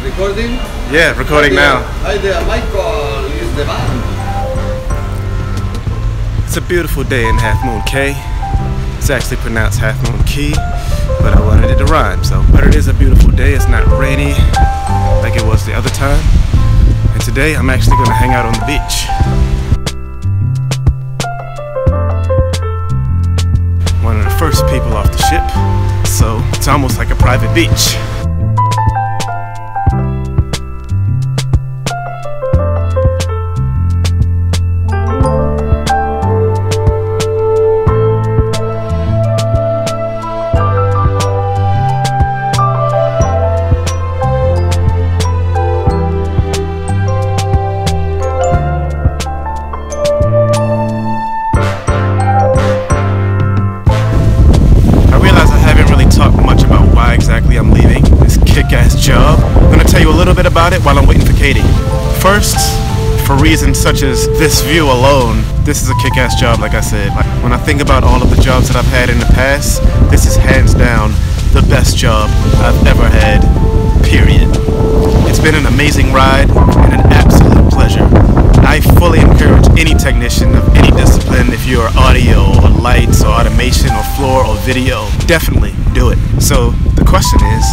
Recording? Yeah, recording now. Hi there, Michael is the band. It's a beautiful day in Half Moon Cay. It's actually pronounced Half Moon Key, but I wanted it to rhyme, so. But it is a beautiful day. It's not rainy like it was the other time. And today I'm actually gonna hang out on the beach. One of the first people off the ship, so it's almost like a private beach. I'm leaving this kick-ass job. I'm gonna tell you a little bit about it while I'm waiting for Katie. First, for reasons such as this view alone, this is a kick-ass job, like I said. Like, when I think about all of the jobs that I've had in the past, this is hands down the best job I've ever had, period. It's been an amazing ride and an absolute pleasure. I fully encourage any technician of any discipline, if you're audio or lights or automation or floor or video, definitely do it. So the question is,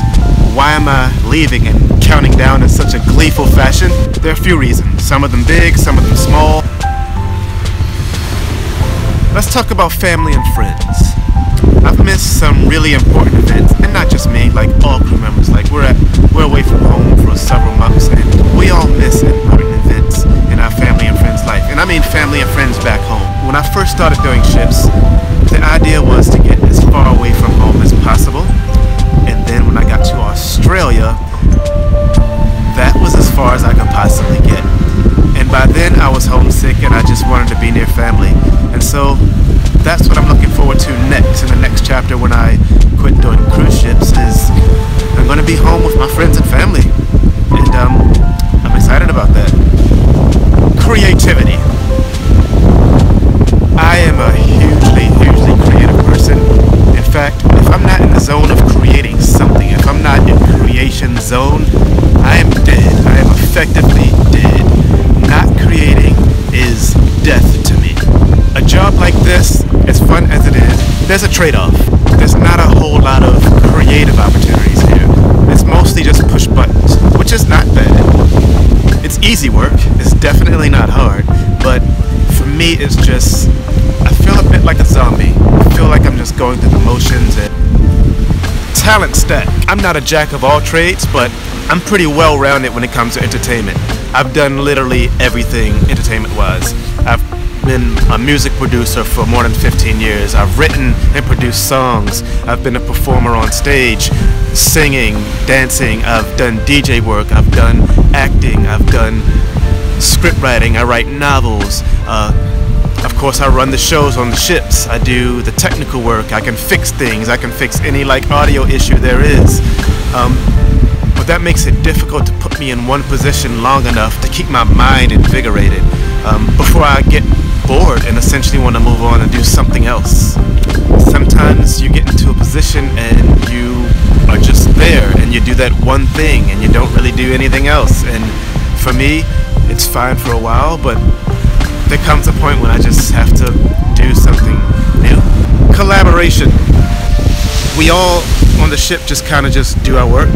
why am I leaving and counting down in such a gleeful fashion? There are a few reasons, some of them big, some of them small. Let's talk about family and friends. I've missed some really important events, and not just me, like all crew members. Like we're away from home for several months, and we all miss important events in our family and friends' life. And I mean family and friends back home. When I first started doing ships, the idea was to get as far away from home as possible. And then when I got to Australia, that was as far as I could possibly get. And by then I was homesick and I just wanted to be near family. And so that's what I'm looking forward to next, in the next chapter when I quit doing cruise ships, is I'm going to be home with my friends and family. And I'm excited about that. Creativity. I am a hugely creative person. In fact, if I'm not in the zone of creating something, if I'm not in creation zone, I am dead. I am effectively dead. Not creating is death to me. A job like this, as fun as it is, there's a trade-off. There's not a whole lot of creative opportunities here. It's mostly just push buttons, which is not bad. It's easy work. It's definitely not hard, but for me, it's just, I feel a bit like a zombie. I feel like I'm just going through the motions. And talent stack. I'm not a jack of all trades, but I'm pretty well-rounded when it comes to entertainment. I've done literally everything entertainment-wise. I've been a music producer for more than 15 years. I've written and produced songs. I've been a performer on stage, singing, dancing. I've done DJ work. I've done acting. I've done script writing. I write novels. Of course, I run the shows on the ships. I do the technical work. I can fix things. I can fix any audio issue there is. But that makes it difficult to put me in one position long enough to keep my mind invigorated before I get bored and essentially want to move on and do something else. Sometimes you get into a position and you are just there and you do that one thing and you don't really do anything else. And for me, it's fine for a while, but there comes a point when I just have to do something new. Collaboration. We all on the ship just kind of just do our work,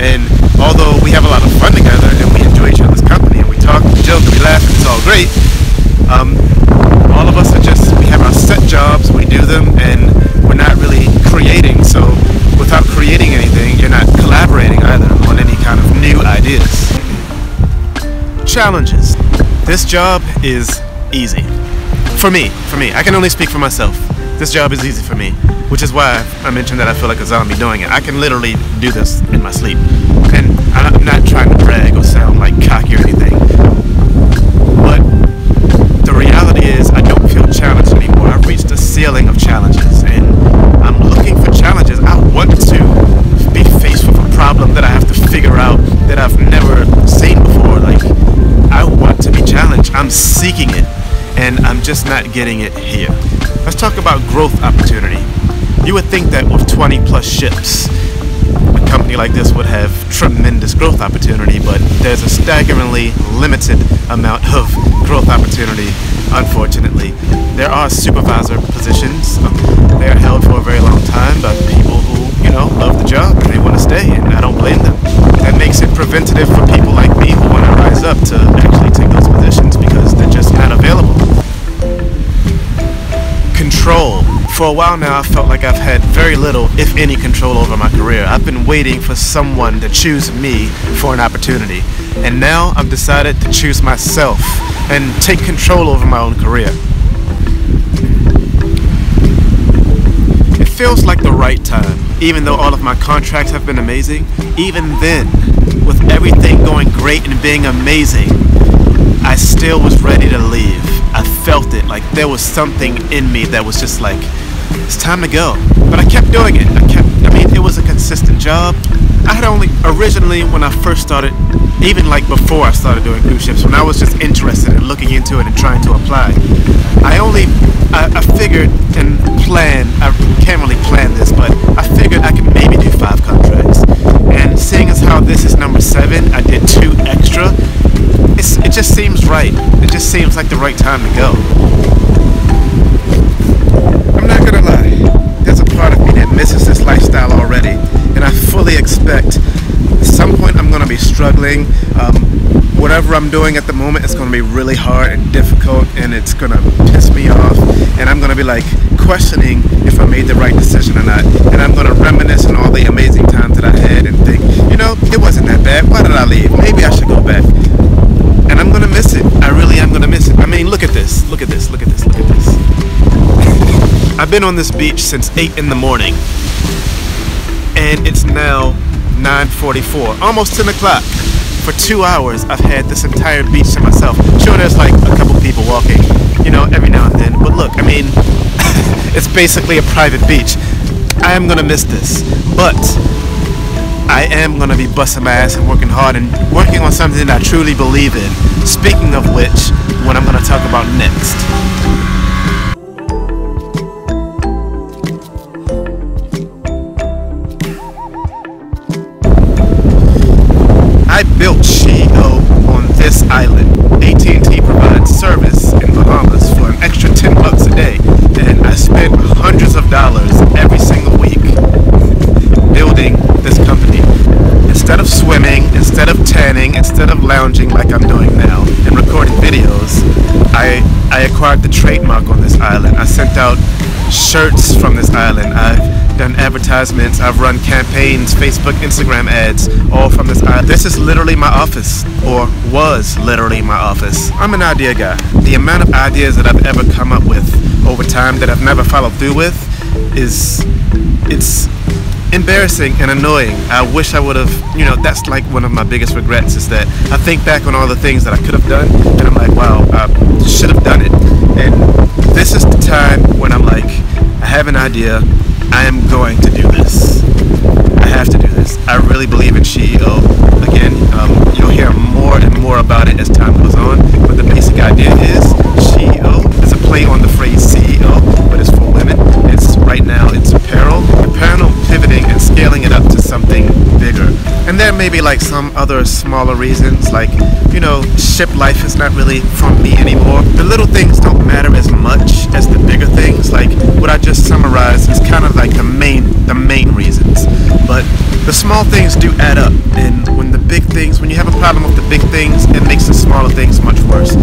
and although we have a lot of fun together and we enjoy each other's company and we talk, we joke, we laugh, and it's all great, all of us are just, we have our set jobs, we do them, and we're not really creating. So without creating anything, you're not collaborating either on any kind of new ideas. Challenges. This job is easy. For me. I can only speak for myself. This job is easy for me, which is why I mentioned that I feel like a zombie doing it. I can literally do this in my sleep. And I'm not trying to brag or sound like cocky or anything, but the reality is I don't feel challenged anymore. I've reached a ceiling of challenges, and I'm looking for challenges. I want to be faced with a problem that I have to figure out that I've never seen before. Like, I want to be challenged. I'm seeking it, and I'm just not getting it here. Let's talk about growth opportunity. You would think that with 20 plus ships, a company like this would have tremendous growth opportunity, but there's a staggeringly limited amount of growth opportunity, unfortunately. There are supervisor positions. They are held for a very long time by people who, you know, love the job and they want to stay, and I don't blame them. That makes it preventative for people like me who want to rise up to actually take those positions because they're just not available. Control. For a while now, I felt like I've had very little, if any, control over my career. I've been waiting for someone to choose me for an opportunity. And now I've decided to choose myself and take control over my own career. It feels like the right time. Even though all of my contracts have been amazing, even then, with everything going great and being amazing, I still was ready to leave. I felt it, like there was something in me that was just like, it's time to go. But I kept doing it. It was a consistent job. I had only, originally when I first started, even like before I started doing cruise ships, when I was just interested in looking into it and trying to apply, I figured and planned, I can't really plan this, but I figured I could maybe do 5 contracts. And seeing as how this is number 7, I did 2 extra. It just seems right. It just seems like the right time to go. I'm not gonna lie, there's a part of me that misses this lifestyle already, and I fully expect at some point I'm gonna be struggling. Whatever I'm doing at the moment is gonna be really hard and difficult, and it's gonna piss me off, and I'm gonna be like questioning if I made the right decision or not, and I'm gonna reminisce on all the amazing times that I had and think, you know, it wasn't that bad. Why did I leave? Maybe I should go back. And I'm gonna miss it. I really am gonna miss it. I mean, look at this. Look at this. Look at this. Look at this. I've been on this beach since 8 in the morning, and it's now 9:44, almost 10 o'clock. For 2 hours, I've had this entire beach to myself. Sure, there's like a couple people walking, you know, every now and then, but look, I mean, it's basically a private beach. I am gonna miss this, but I am gonna be busting my ass and working hard and working on something that I truly believe in. Speaking of which, what I'm gonna talk about next. I built SheEO on this island. AT&T provides service in Bahamas for an extra $10 a day, and I spent hundreds of dollars every single week building this company. Instead of swimming, instead of tanning, instead of lounging like I'm doing now and recording videos, I acquired the trademark on this island. I sent out shirts from this island. I've done advertisements. I've run campaigns, Facebook, Instagram ads, all from this island. This is literally my office, or was literally my office. I'm an idea guy. The amount of ideas that I've ever come up with over time that I've never followed through with it's embarrassing and annoying. I wish I would have, you know, that's like one of my biggest regrets, is that I think back on all the things that I could have done and I'm like, wow, I should have done it. And this is the time when I'm like, I have an idea, I am going to do this. I have to do this. I really believe in SheEO. Again, you'll hear more and more about it as time goes on, but the basic idea is SheEO is a play on the phrase CEO, but it's for women. It's right now, it's apparel, pivoting and scaling it up to something bigger. And there may be like some other smaller reasons, like, you know, ship life is not really for me anymore. The little things don't matter as much as the bigger things. Like what I just summarized is kind of like the main reasons. But the small things do add up, and when you have a problem with the big things, it makes the smaller things much worse.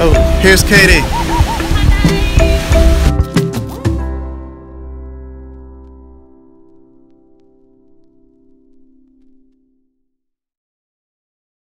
Oh, here's Katie.